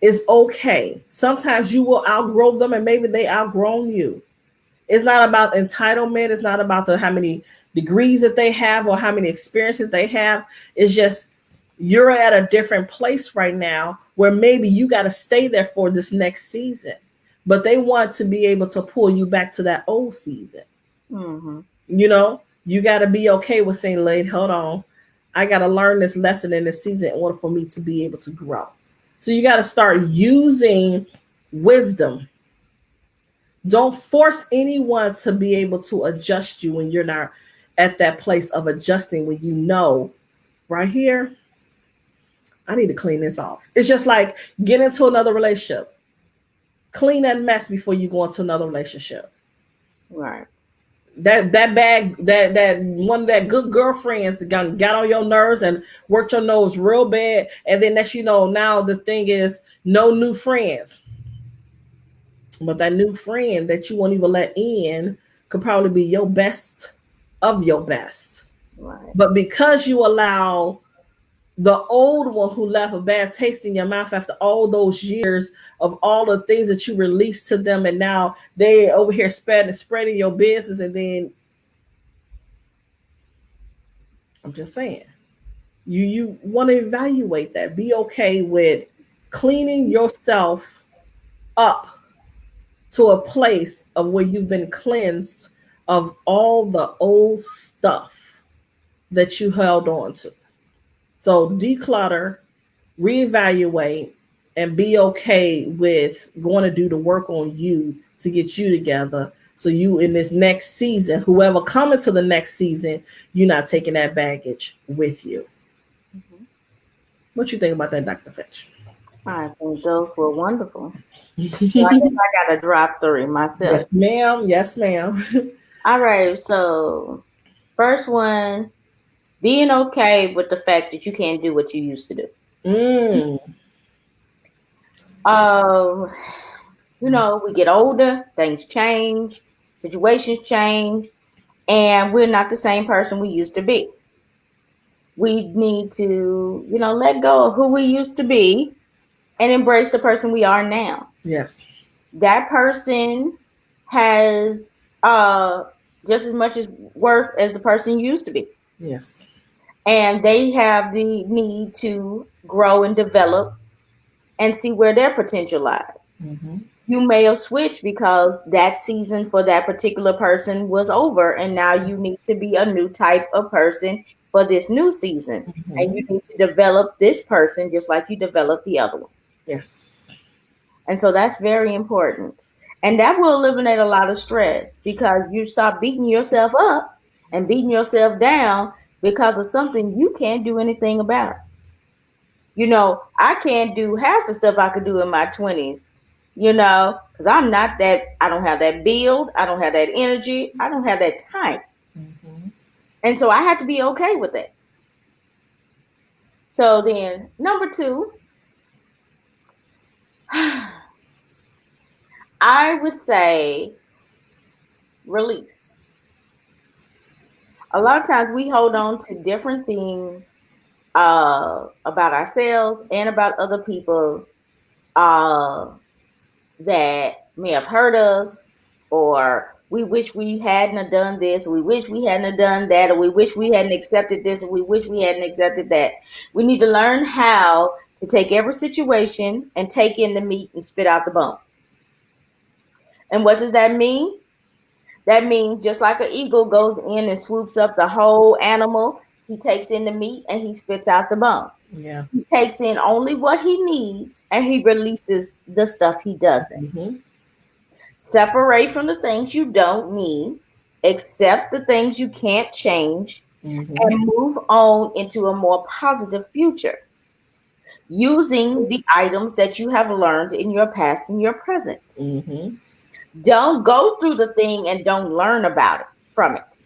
It's okay. Sometimes you will outgrow them, and maybe they outgrown you. It's not about entitlement. It's not about how many degrees that they have or how many experiences they have. It's just you're at a different place right now where maybe you got to stay there for this next season, but they want to be able to pull you back to that old season. Mm-hmm. You got to be okay with saying, "Lady, hold on. I got to learn this lesson in this season in order for me to be able to grow." So you got to start using wisdom. Don't force anyone to be able to adjust you when you're not at that place of adjusting, when you know right here, I need to clean this off. It's just like get into another relationship. Clean that mess before you go into another relationship. Right. That bag, that one of that good girlfriends that got on your nerves and worked your nose real bad, and then next now the thing is no new friends. But that new friend that you won't even let in could probably be your best of your best. Right. But because you allow the old one who left a bad taste in your mouth after all those years of all the things that you released to them, and now they over here spreading your business, and then I'm just saying, you want to evaluate that. Be okay with cleaning yourself up to a place of where you've been cleansed of all the old stuff that you held on to. So declutter, reevaluate, and be okay with going to do the work on you to get you together. So you in this next season, whoever coming to the next season, you're not taking that baggage with you. Mm-hmm. What you think about that, Dr. Finch? I think those were wonderful. So I guess I got to drop three myself. Yes, ma'am. Yes, ma'am. All right. So first one, being okay with the fact that you can't do what you used to do. Mm. Um, we get older, things change, situations change, and we're not the same person we used to be. We need to, let go of who we used to be and embrace the person we are now. Yes. That person has just as much as worth as the person you used to be. Yes. And they have the need to grow and develop and see where their potential lies. Mm-hmm. You may have switched because that season for that particular person was over, and now you need to be a new type of person for this new season. Mm-hmm. And you need to develop this person just like you developed the other one. Yes. And so that's very important. And that will eliminate a lot of stress because you stop beating yourself up and beating yourself down because of something you can't do anything about. I can't do half the stuff I could do in my 20s, because I don't have that build, I don't have that energy, I don't have that time. Mm-hmm. And so I have to be okay with it. So then, number two, I would say release. A lot of times we hold on to different things about ourselves and about other people uh, that may have hurt us, or we wish we hadn't have done this, we wish we hadn't have done that, or we wish we hadn't accepted this, or we wish we hadn't accepted that. We need to learn how to take every situation and take in the meat and spit out the bones. And what does that mean? That means just like an eagle goes in and swoops up the whole animal, he takes in the meat and he spits out the bones. Yeah. He takes in only what he needs and he releases the stuff he doesn't. Mm-hmm. Separate from the things you don't need, accept the things you can't change, Mm-hmm. and move on into a more positive future using the items that you have learned in your past and your present. Mm-hmm. Don't go through the thing and don't learn about it from it.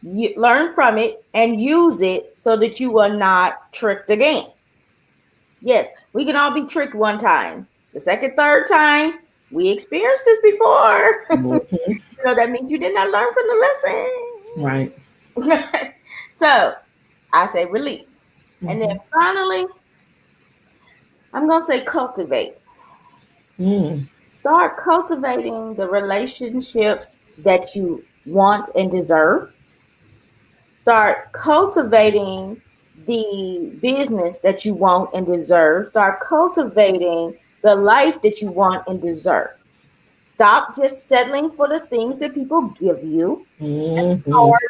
You learn from it and use it so that you are not tricked again. Yes, we can all be tricked one time. The second, third time, we experienced this before. Mm-hmm. That means you did not learn from the Right. lesson. So I say release. Mm-hmm. And then finally, I'm going to say cultivate. Mm. Start cultivating the relationships that you want and deserve. Start cultivating the business that you want and deserve. Start cultivating the life that you want and deserve. Stop just settling for the things that people give you. Mm-hmm. Start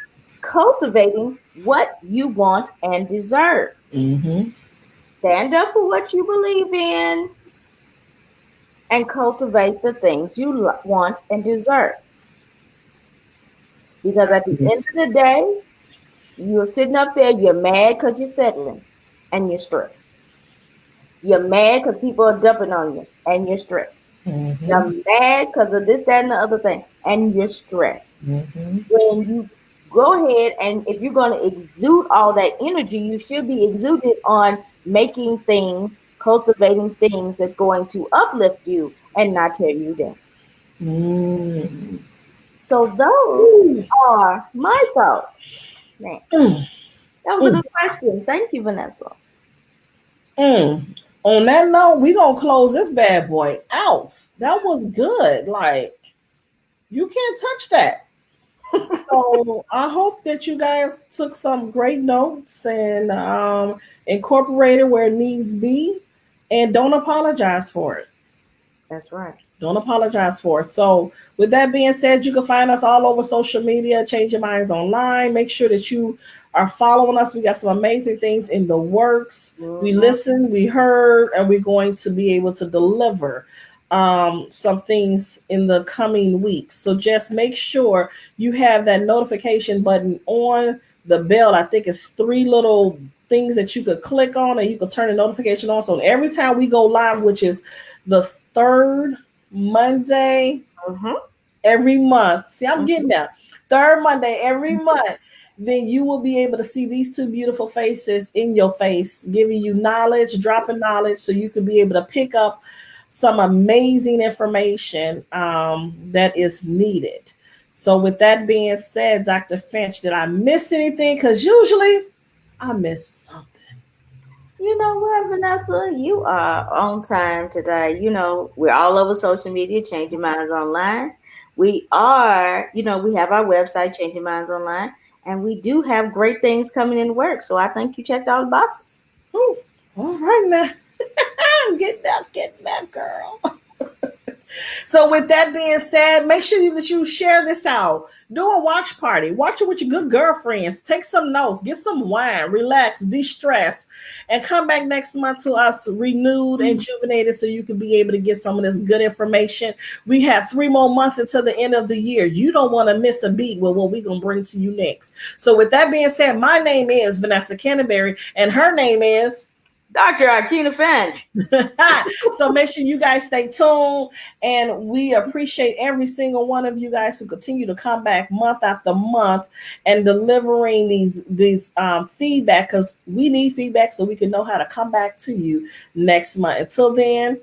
cultivating what you want and deserve. Mm-hmm. Stand up for what you believe in and cultivate the things you want and deserve. Because at the end of the day, you're sitting up there, you're mad because you're settling and you're stressed. You're mad because people are dumping on you and you're stressed. Mm-hmm. You're mad because of this, that, and the other thing, and you're stressed. Mm-hmm. When you go ahead and if you're going to exude all that energy, you should be exuded on making things, cultivating things that's going to uplift you and not tear you down. Mm. So those are my thoughts. Man, Mm. that was a good question. Thank you, Vanessa. Mm. On that note, we're gonna close this bad boy out. That was good. Like, you can't touch that. So I hope that you guys took some great notes and incorporated where it needs be, and don't apologize for it. That's right. Don't apologize for it. So, with that being said, you can find us all over social media, Change Your Minds Online. Make sure that you are following us. We got some amazing things in the works. We listened, we heard, and we're going to be able to deliver some things in the coming weeks. So, just make sure you have that notification button on the bell. I think it's 3 little things that you could click on and you can turn the notification on. So, every time we go live, which is the 3rd Monday every month. See, I'm getting that. 3rd Monday every month. Then you will be able to see these 2 beautiful faces in your face, giving you knowledge, dropping knowledge, so you can be able to pick up some amazing information that is needed. So, with that being said, Dr. Finch, did I miss anything? Because usually I miss something. You know what, Vanessa? You are on time today. We're all over social media, Change Your Minds Online. We are, we have our website, Change Your Minds Online, and we do have great things coming in work. So I think you checked all the boxes. Ooh, all right now. I'm getting that, girl. So with that being said, make sure that you share this out. Do a watch party. Watch it with your good girlfriends. Take some notes. Get some wine. Relax. De-stress. And come back next month to us renewed and rejuvenated so you can be able to get some of this good information. We have 3 more months until the end of the year. You don't want to miss a beat with what we're going to bring to you next. So with that being said, my name is Vanessa Canterbury and her name is Dr. Akina Finch. So make sure you guys stay tuned, and we appreciate every single one of you guys who continue to come back month after month and delivering these feedback, because we need feedback so we can know how to come back to you next month. Until then,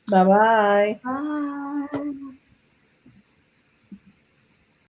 bye-bye. Bye.